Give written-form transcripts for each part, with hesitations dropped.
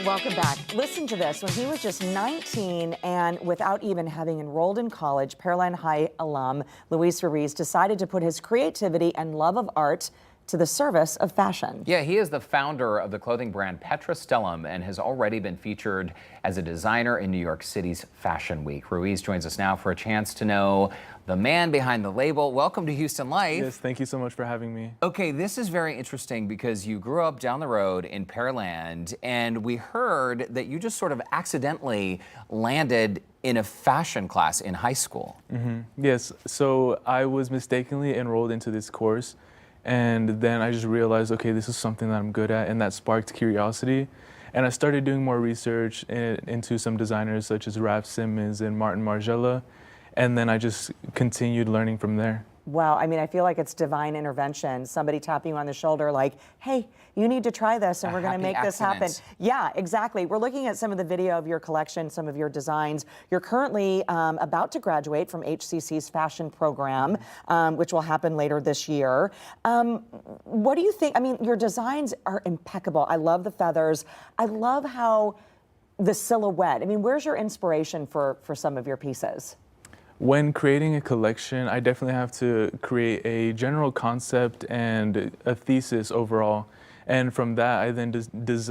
Welcome back. Listen to this. When he was just 19 and without even having enrolled in college, Pearland High alum Ruiz decided to put his creativity and love of art to the service of fashion. Yeah, he is the founder of the clothing brand Petra Stellam and has already been featured as a designer in New York City's Fashion Week. Ruiz joins us now for a chance to know the man behind the label. Welcome to Houston Life. Yes, thank you so much for having me. Okay, this is very interesting because you grew up down the road in Pearland, and we heard that you just sort of accidentally landed in a fashion class in high school. Yes, so I was mistakenly enrolled into this course, and then I just realized, okay, this is something that I'm good at, and that sparked curiosity. And I started doing more research into some designers such as Raf Simons and Martin Margiela, and then I just continued learning from there. Wow, I mean, I feel like it's divine intervention. Somebody tapping you on the shoulder like, hey, you need to try this and we're going to make this happen. Yeah, exactly. We're looking at some of the video of your collection, some of your designs. You're currently about to graduate from HCC's fashion program, which will happen later this year. What do you think? I mean, your designs are impeccable. I love the feathers. I love how the silhouette. I mean, where's your inspiration for some of your pieces? When creating a collection, I definitely have to create a general concept and a thesis overall. And from that, I then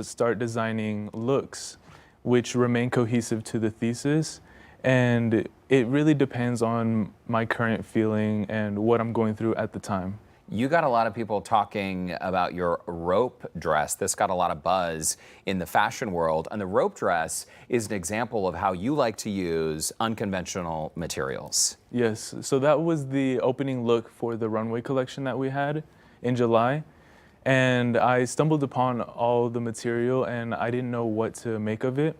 start designing looks, which remain cohesive to the thesis. And it really depends on my current feeling and what I'm going through at the time. You got a lot of people talking about your rope dress. This got a lot of buzz in the fashion world. And the rope dress is an example of how you like to use unconventional materials. Yes, so that was the opening look for the runway collection that we had in July. And I stumbled upon all the material and I didn't know what to make of it.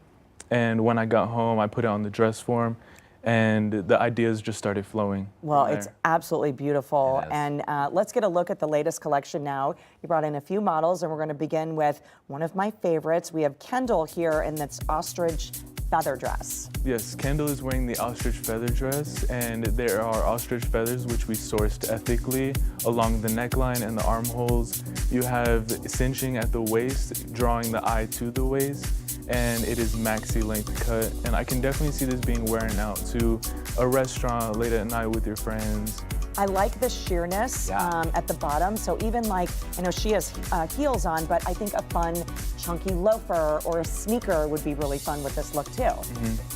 And when I got home, I put it on the dress form, and the ideas just started flowing. Well, it's absolutely beautiful. And let's get a look at the latest collection now. You brought in a few models, and we're going to begin with one of my favorites. We have Kendall here in this ostrich feather dress. Yes, Kendall is wearing the ostrich feather dress, and there are ostrich feathers which we sourced ethically along the neckline and the armholes. You have cinching at the waist, drawing the eye to the waist, and it is maxi length cut. And I can definitely see this being worn out to a restaurant late at night with your friends. I like the sheerness at the bottom. So even like, I know she has heels on, but I think a fun chunky loafer or a sneaker would be really fun with this look too.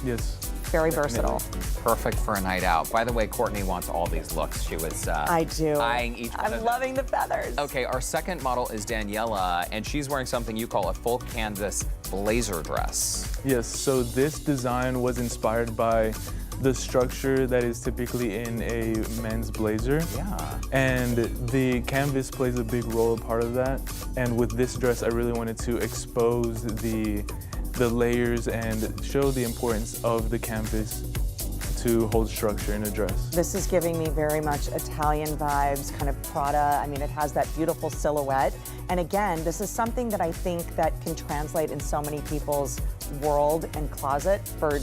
Yes. Very versatile. Perfect for a night out. By the way, Courtney wants all these looks. She was I do. eyeing each one of them. I'm loving the feathers. Okay, our second model is Daniela, and she's wearing something you call a full canvas blazer dress. Yes, so this design was inspired by the structure that is typically in a men's blazer. Yeah. And the canvas plays a big role, a part of that. And with this dress, I really wanted to expose the layers and show the importance of the canvas to hold structure in a dress. This is giving me very much Italian vibes, kind of Prada. I mean, it has that beautiful silhouette. And again, this is something that I think that can translate in so many people's world and closet for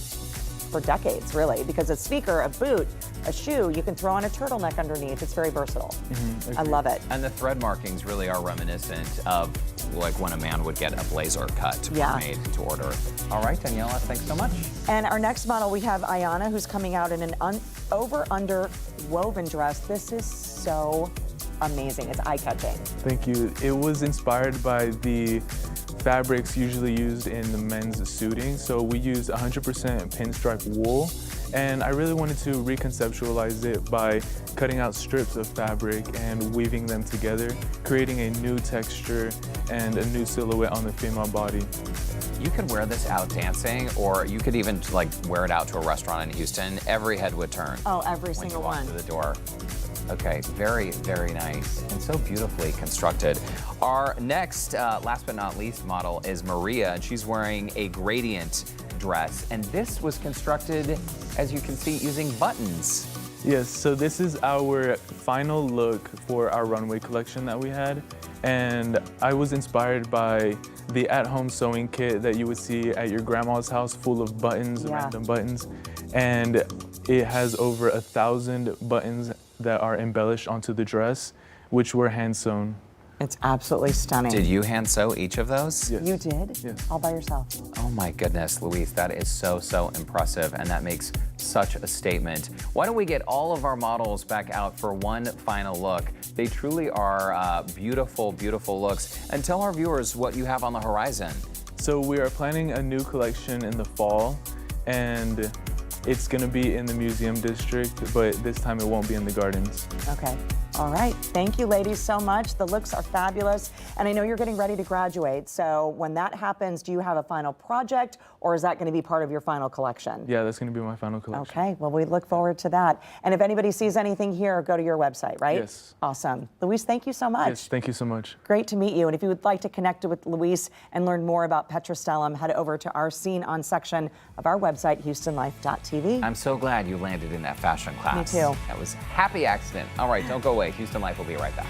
decades, really, because a sneaker, a boot, a shoe, you can throw on a turtleneck underneath. It's very versatile. I love it. And the thread markings really are reminiscent of like when a man would get a blazer cut made to order. All right, Daniela, thanks so much. And our next model, we have Ayana, who's coming out in an over-under woven dress. This is so amazing. It's eye-catching. Thank you. It was inspired by the fabrics usually used in the men's suiting. So we used 100% pinstripe wool, and I really wanted to reconceptualize it by cutting out strips of fabric and weaving them together, creating a new texture and a new silhouette on the female body. You could wear this out dancing, or you could even like wear it out to a restaurant in Houston. Every head would turn. Oh, every when single you walk one. through the door. Okay, very, very nice and so beautifully constructed. Our next, last but not least model is Maria, and she's wearing a gradient dress. And this was constructed, as you can see, using buttons. Yes, so this is our final look for our runway collection that we had. And I was inspired by the at-home sewing kit that you would see at your grandma's house, full of buttons, random buttons. And it has over 1,000 buttons that are embellished onto the dress, which were hand sewn. It's absolutely stunning. Did you hand sew each of those? Yes. You did? Yes. All by yourself? Oh my goodness, Luis, that is so, so impressive, and that makes such a statement. Why don't we get all of our models back out for one final look? They truly are beautiful, beautiful looks. And tell our viewers what you have on the horizon. So we are planning a new collection in the fall, and it's gonna be in the museum district, but this time it won't be in the gardens. Okay. All right. Thank you, ladies, so much. The looks are fabulous. And I know you're getting ready to graduate. So when that happens, do you have a final project, or is that going to be part of your final collection? Yeah, that's gonna be my final collection. Okay. Well, we look forward to that. And if anybody sees anything here, go to your website, right? Yes. Awesome. Luis, thank you so much. Yes, thank you so much. Great to meet you. And if you would like to connect with Luis and learn more about Petra Stellam, head over to our Scene On section of our website, HoustonLife.tv. I'm so glad you landed in that fashion class. Me too. That was a happy accident. All right, don't go away. Houston Life will be right back.